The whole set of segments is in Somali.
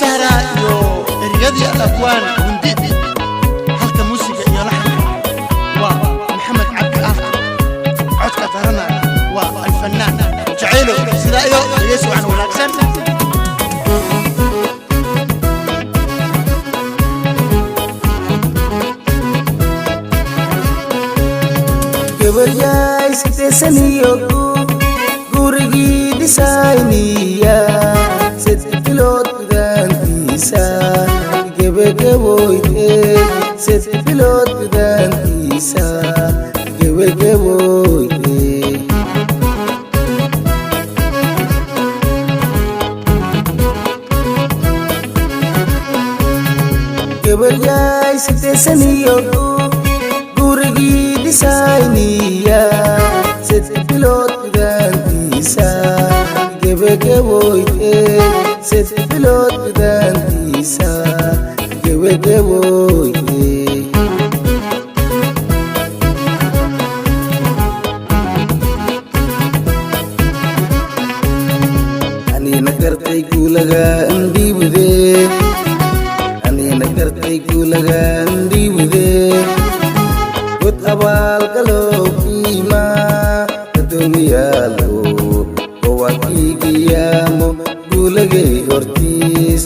سهرة يو رياضي الأكوان ونديد حلقة موسيقى يو لحن ومحمد عبد الآخر عدك ظهرنا والفنان جعيلو سلايو يسوع عن وناكسن kebarjay sitesaniyo gurigi disayniya setpilot gudantisa gebegeboyte setpilot gudantisa gebegeboyte kebarjay sitesaniyo gurigi disayniya setpilot gudantisa gebegeboyte setpilot gudantisa gebegeboyte anina kartay gulaga andibude anina kartay gulaga andibude Kut abal kalau kima dunia lo kawaki kiamo gulage ortis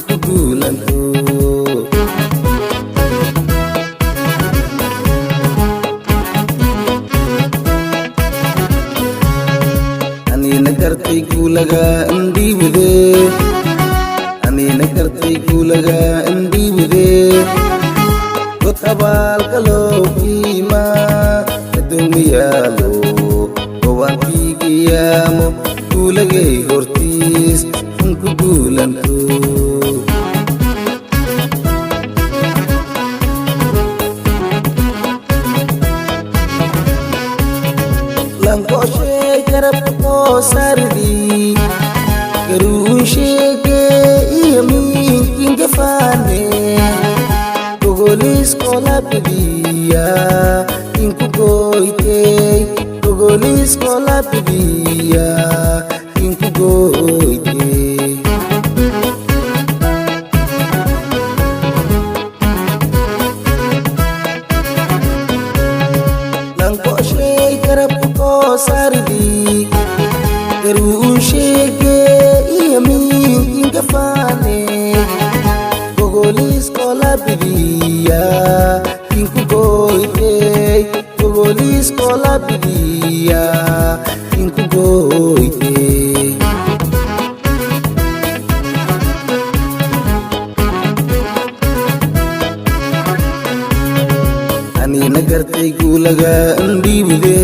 kugulan tu ani nagartai gulaga andi bude ani nagartai gulaga andi bude Kut abal kalau kima dunia lo kawaki kiamo gulage ortis kugulan tu langko shekarap ko sardi garun sheke yamin kingafane Gogolis kola pidia inku goite Gogolis kola pidia inku goite Langko shey karap ko sardi Garun sheke yamin kingafane Gogolis kola pidia inku goite Gogolis kola pidia inku goite ani nagartai gulaga andibude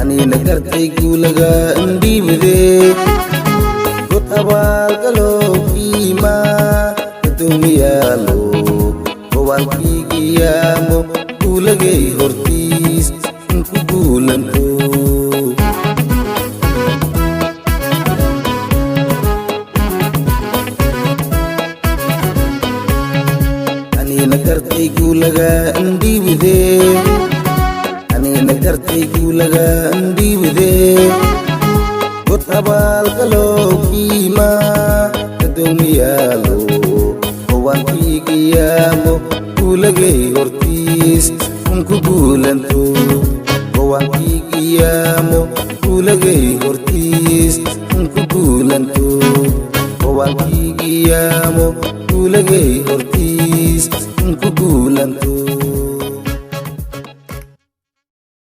ani nagartai gulaga andibude Kut abal kalau kima dunia lo kawaki kiamo gulage ortis kugulan tu ani nagartai gulaga andibude ani nagartai gulaga andibude Kut abal kalau kima dunia lo kawaki kiamo gulage ortis kugulan tu kawaki kiamo gulage ortis kugulan tu kawaki kiamo gulage ortis kugulan tu